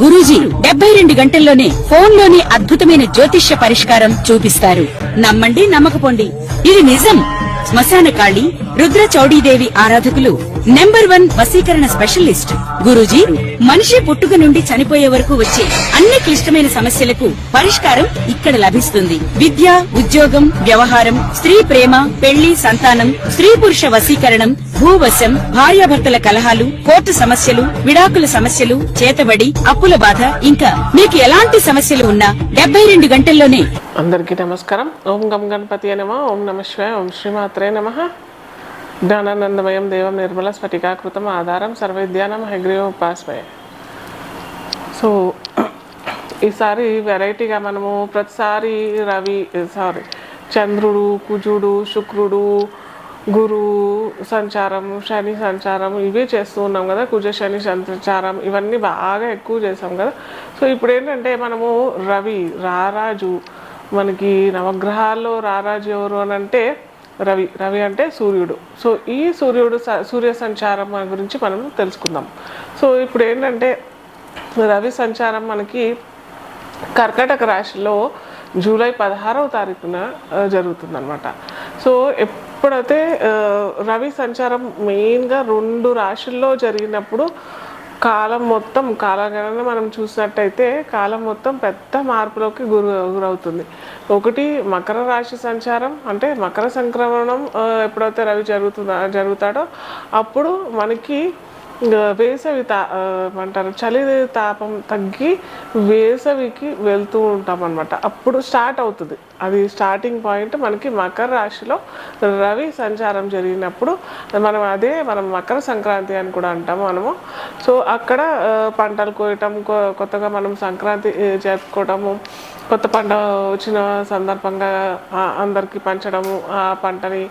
గురూజీ 72 గంటల్లోనే ఫోన్ లోని అద్భుతమైన జ్యోతిష్య పరిష్కారం చూపిస్తారు. నమ్మండి, నమ్మకపోండి, ఇది నిజం. శ్మశాన కాళి రుద్ర చౌడీదేవి ఆరాధకులు నంబర్ 1 వశీకరణ స్పెషలిస్ట్ గురూజీ. మనిషి పుట్టుక నుండి చనిపోయే వరకు వచ్చే అన్ని క్లిష్టమైన సమస్యలకు పరిష్కారం ఇక్కడ లభిస్తుంది. విద్య, ఉద్యోగం, వ్యవహారం, స్త్రీ ప్రేమ, పెళ్లి, సంతానం, స్త్రీ పురుష వశీకరణం, భూవశం, భార్యాభర్తల కలహాలు, కోర్టు సమస్యలు, విడాకుల సమస్యలు, చేతబడి, అప్పుల బాధ, ఇంకా మీకు ఎలాంటి సమస్యలు ఉన్నా 72 గంటల్లోనే. అందరికీ నమస్కారం. ఓం గం గణపతి నమః. ఓం నమః శివాయ. ఓం శ్రీమాత్రే నమః. జ్ఞానానందమయం దేవం నిర్మల స్ఫటికాకృతం ఆధారం సర్వవిద్యానాం హయగ్రీవం ఉపాస్మయే. సో ఈసారి వెరైటీగా మనము ప్రతిసారి చంద్రుడు, కుజుడు, శుక్రుడు, గురు సంచారం, శని సంచారం ఇవే చేస్తూ ఉన్నాం కదా. కుజ శని సంచారం ఇవన్నీ బాగా ఎక్కువ చేసాం కదా. సో ఇప్పుడు ఏంటంటే మనము రవి రారాజు, మనకి నవగ్రహాల్లో రారాజు ఎవరు అని అంటే రవి అంటే సూర్యుడు. సో ఈ సూర్య సంచారం గురించి మనం తెలుసుకుందాం. సో ఇప్పుడు ఏంటంటే రవి సంచారం మనకి కర్కాటక రాశిలో జూలై 16వ తారీఖున జరుగుతుందన్నమాట. సో ఎప్పుడైతే రవి సంచారం మెయిన్గా 2 రాశుల్లో జరిగినప్పుడు కాలం మొత్తం కాలగణన మనం చూసినట్టయితే కాలం మొత్తం పెద్ద మార్పులోకి గురవుతుంది. ఒకటి మకర రాశి సంచారం, అంటే మకర సంక్రమణం ఎప్పుడైతే రవి జరుగుతాడో అప్పుడు మనకి వేసవి అంటారు చలి తాపం తగ్గి వేసవికి వెళ్తూ ఉంటాం అనమాట. అప్పుడు స్టార్ట్ అవుతుంది. అది స్టార్టింగ్ పాయింట్ మనకి మకర రాశిలో రవి సంచారం జరిగినప్పుడు మనం మకర సంక్రాంతి అని కూడా అంటాము మనము. సో అక్కడ పంటలు కోయటం, కొత్తగా మనం సంక్రాంతి జరుపుకోవటము, కొత్త పంట వచ్చిన సందర్భంగా అందరికీ పంచడము ఆ పంటని,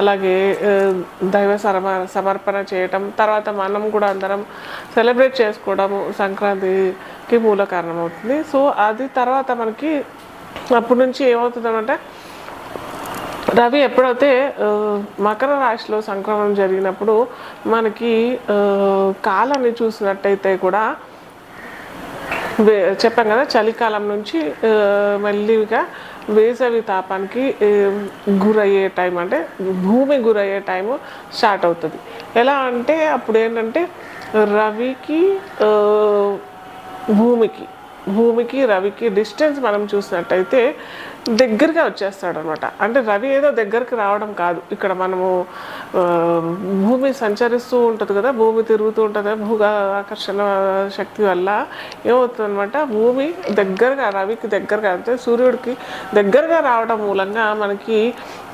అలాగే దైవ సమర్పణ చేయటం, తర్వాత మనం కూడా అందరం సెలబ్రేట్ చేసుకోవడము సంక్రాంతికి మూల కారణం అవుతుంది. సో అది తర్వాత మనకి అప్పటి నుంచి ఏమవుతుందంటే రవి ఎప్పుడైతే మకర రాశిలో సంక్రమణం జరిగినప్పుడు మనకి కాలాన్ని చూసినట్టయితే కూడా చెప్పాం కదా, చలికాలం నుంచి మెల్లిగా వేసవి తాపానికి గురయ్యే టైం, అంటే భూమి గురయ్యే టైము స్టార్ట్ అవుతుంది. ఎలా అంటే అప్పుడు ఏంటంటే రవికి భూమికి రవికి డిస్టెన్స్ మనం చూసినట్టయితే దగ్గరగా వచ్చేస్తాడు అనమాట. అంటే రవి ఏదో దగ్గరికి రావడం కాదు, ఇక్కడ మనము భూమి సంచరిస్తూ ఉంటుంది కదా, భూమి తిరుగుతూ ఉంటుంది, ఆకర్షణ శక్తి వల్ల ఏమవుతుంది అనమాట, భూమి దగ్గరగా రవికి దగ్గరగా, అంటే సూర్యుడికి దగ్గరగా రావడం మూలంగా మనకి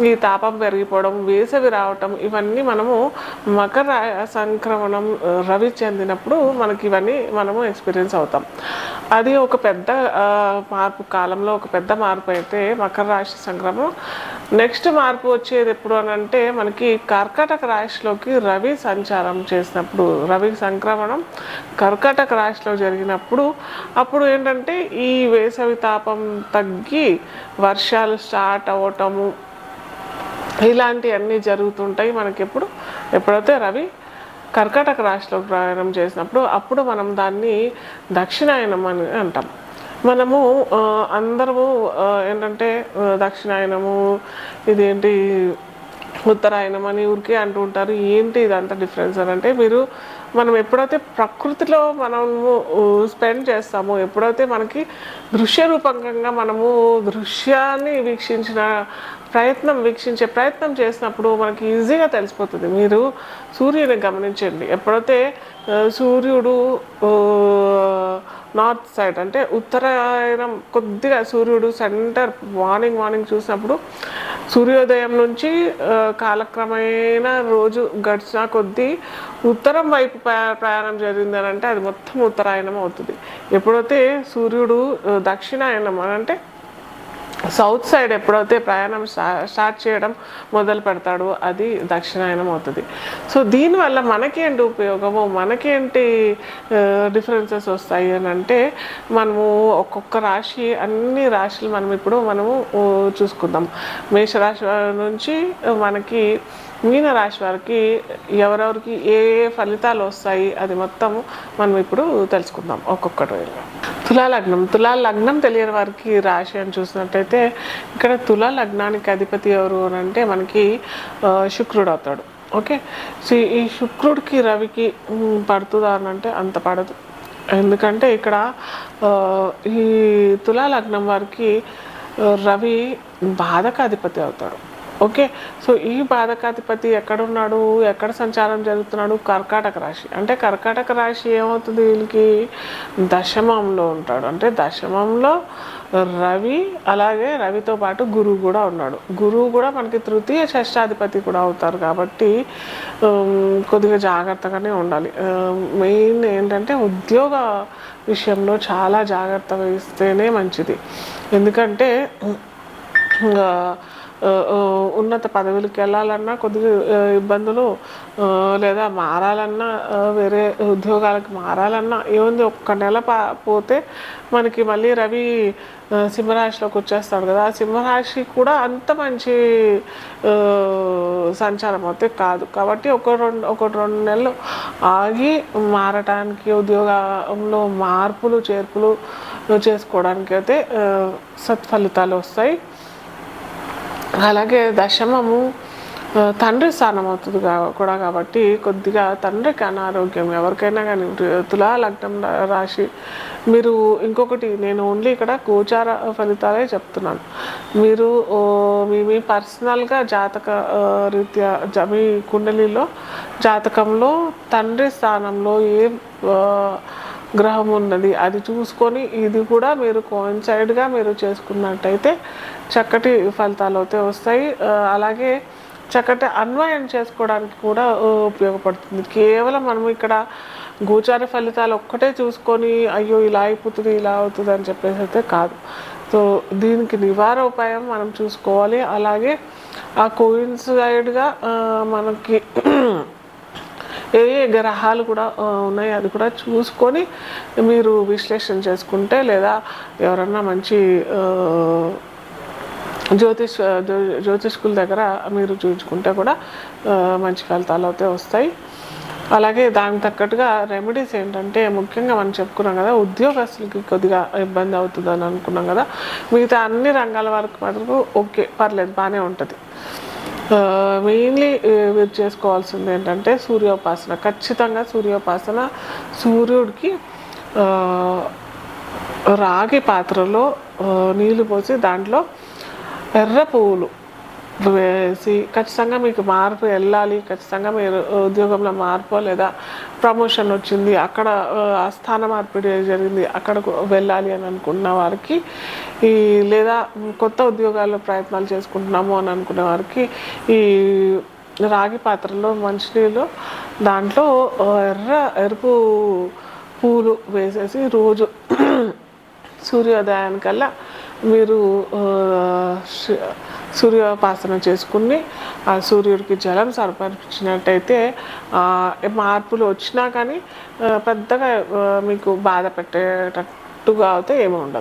ఈ తాపం పెరిగిపోవడం, వేసవి రావటం, ఇవన్నీ మనము మకర సంక్రమణం రవి చెందినప్పుడు మనకి ఇవన్నీ మనము ఎక్స్పీరియన్స్ అవుతాం. అది ఒక పెద్ద మార్పు, కాలంలో ఒక పెద్ద మార్పు అయితే మకర రాశి సంక్రమణం. నెక్స్ట్ మార్పు వచ్చేది ఎప్పుడు అని అంటే మనకి కర్కాటక రాశిలోకి రవి సంచారం చేసినప్పుడు, రవి సంక్రమణం కర్కాటక రాశిలో జరిగినప్పుడు అప్పుడు ఏంటంటే ఈ వేసవి తాపం తగ్గి వర్షాలు స్టార్ట్ అవ్వటము ఇలాంటివన్నీ జరుగుతుంటాయి మనకి. ఎప్పుడైతే రవి కర్కాటక రాశిలో ప్రయాణం చేసినప్పుడు అప్పుడు మనం దాన్ని దక్షిణాయనం అని అంటాం. మనము అందరము ఏంటంటే దక్షిణాయనము, ఇదేంటి ఉత్తరాయణం అని ఊరికే అంటూ ఉంటారు. ఏంటి ఇదంతా డిఫరెన్స్ అని అంటే, మనం ఎప్పుడైతే ప్రకృతిలో మనము స్పెండ్ చేస్తామో, ఎప్పుడైతే మనకి దృశ్య రూపకంగా మనము దృశ్యాన్ని వీక్షించే ప్రయత్నం చేసినప్పుడు మనకి ఈజీగా తెలిసిపోతుంది. మీరు సూర్యుని గమనించండి. ఎప్పుడైతే సూర్యుడు నార్త్ సైడ్, అంటే ఉత్తరాయణం కొద్దిగా సూర్యుడు సెంటర్ మార్నింగ్ చూసినప్పుడు సూర్యోదయం నుంచి కాలక్రమేణా రోజు గడిచిన కొద్దీ ఉత్తరం వైపు ప్రయాణం జరిగిందని అంటే అది మొత్తం ఉత్తరాయణం అవుతుంది. ఎప్పుడైతే సూర్యుడు దక్షిణాయనం అని అంటే సౌత్ సైడ్ ఎప్పుడైతే ప్రయాణం స్టార్ట్ చేయడం మొదలు పెడతాడో అది దక్షిణాయనం అవుతుంది. సో దీనివల్ల మనకేంటి ఉపయోగము, మనకేంటి డిఫరెన్సెస్ వస్తాయి అని అంటే, మనము ఒక్కొక్క రాశి, అన్ని రాశులు మనము చూసుకుందాం. మేషరాశి నుంచి మనకి మీనరాశి వారికి ఎవరెవరికి ఏ ఏ ఫలితాలు వస్తాయి అది మొత్తం మనం ఇప్పుడు తెలుసుకుందాం ఒక్కొక్కటి. తులా లగ్నం తెలియని వారికి రాశి అని చూసినట్టయితే ఇక్కడ తులా లగ్నానికి అధిపతి ఎవరు అని అంటే మనకి శుక్రుడు అవుతాడు. ఓకే, సో ఈ శుక్రుడికి రవికి పడుతుందా అని అంటే అంత పడదు. ఎందుకంటే ఇక్కడ ఈ తులా లగ్నం వారికి రవి బాధకాధిపతి అవుతాడు. ఓకే, సో ఈ బాధకాధిపతి ఎక్కడున్నాడు, ఎక్కడ సంచారం జరుగుతున్నాడు? కర్కాటక రాశి. అంటే కర్కాటక రాశి ఏమవుతుంది వీళ్ళకి? దశమంలో ఉంటాడు. అంటే దశమంలో రవి, అలాగే రవితో పాటు గురువు కూడా ఉన్నాడు. గురువు కూడా మనకి తృతీయ షష్టాధిపతి కూడా అవుతారు కాబట్టి కొద్దిగా జాగ్రత్తగానే ఉండాలి. మెయిన్ ఏంటంటే ఉద్యోగ విషయంలో చాలా జాగ్రత్త వహిస్తేనే మంచిది. ఎందుకంటే ఉన్నత పదవులకు వెళ్ళాలన్నా కొద్దిగా ఇబ్బందులు, లేదా మారాలన్నా వేరే ఉద్యోగాలకు మారాలన్నా ఏముంది, ఒక్క నెల పోతే మనకి మళ్ళీ రవి సింహరాశిలోకి వచ్చేస్తాడు కదా. ఆ సింహరాశి కూడా అంత మంచి సంచారం అయితే కాదు. కాబట్టి ఒకటి రెండు నెలలు ఆగి మారటానికి, ఉద్యోగంలో మార్పులు చేర్పులు చేసుకోవడానికి అయితే సత్ఫలితాలు వస్తాయి. అలాగే దశమము తండ్రి స్థానం అవుతుంది కూడా కాబట్టి కొద్దిగా తండ్రికి అనారోగ్యం ఎవరికైనా కానీ తులా లగ్నం రాశి. మీరు ఇంకొకటి, నేను ఓన్లీ ఇక్కడ గోచార ఫలితాలే చెప్తున్నాను. మీరు మీ పర్సనల్గా జాతక రీత్యా మీ కుండలిలో జాతకంలో తండ్రి స్థానంలో ఏ గ్రహం ఉన్నది అది చూసుకొని ఇది కూడా మీరు కోయిన్సైడ్గా మీరు చేసుకున్నట్టయితే చక్కటి ఫలితాలు అయితే వస్తాయి. అలాగే చక్కటి అన్వయం చేసుకోవడానికి కూడా ఉపయోగపడుతుంది. కేవలం మనం ఇక్కడ గోచార ఫలితాలు ఒక్కటే చూసుకొని అయ్యో ఇలా అయిపోతుంది ఇలా అవుతుంది అని చెప్పేసి అయితే కాదు. సో దీనికి నివారోపాయం మనం చూసుకోవాలి. అలాగే ఆ కోయిన్సైడ్గా మనకి ఏ ఏ గ్రహాలు కూడా ఉన్నాయి అది కూడా చూసుకొని మీరు విశ్లేషణ చేసుకుంటే, లేదా ఎవరన్నా మంచి జ్యోతిష్కుల దగ్గర మీరు చూపించుకుంటే కూడా మంచి ఫలితాలు అయితే వస్తాయి. అలాగే దానికి తగ్గట్టుగా రెమెడీస్ ఏంటంటే ముఖ్యంగా మనం చెప్పుకున్నాం కదా, ఉద్యోగస్తులకి కొద్దిగా ఇబ్బంది అవుతుందని అనుకున్నాం కదా. మిగతా అన్ని రంగాల వరకు మాత్రం ఓకే, పర్లేదు, బాగానే ఉంటుంది. మెయిన్లీ మీరు చేసుకోవాల్సింది ఏంటంటే సూర్యోపాసన. ఖచ్చితంగా సూర్యోపాసన. సూర్యుడికి రాగి పాత్రలో నీళ్లు పోసి దాంట్లో ఎర్ర పువ్వులు వేసి ఖచ్చితంగా మీకు మార్పు వెళ్ళాలి. ఖచ్చితంగా మీరు ఉద్యోగంలో మార్పు లేదా ప్రమోషన్ వచ్చింది, అక్కడ స్థాన మార్పిడి జరిగింది, అక్కడకు వెళ్ళాలి అని అనుకున్న వారికి లేదా కొత్త ఉద్యోగాల్లో ప్రయత్నాలు చేసుకుంటున్నాము అని అనుకునే వారికి ఈ రాగి పాత్రలో మంచినీళ్ళు దాంట్లో ఎరుపు పూలు వేసేసి రోజు సూర్యోదయానికల్లా మీరు సూర్యోపాసన చేసుకుని ఆ సూర్యుడికి జలం సమర్పించినట్టయితే మార్పులు వచ్చినా కానీ పెద్దగా మీకు బాధ పెట్టేటట్టుగా అయితే ఏమి ఉండదు.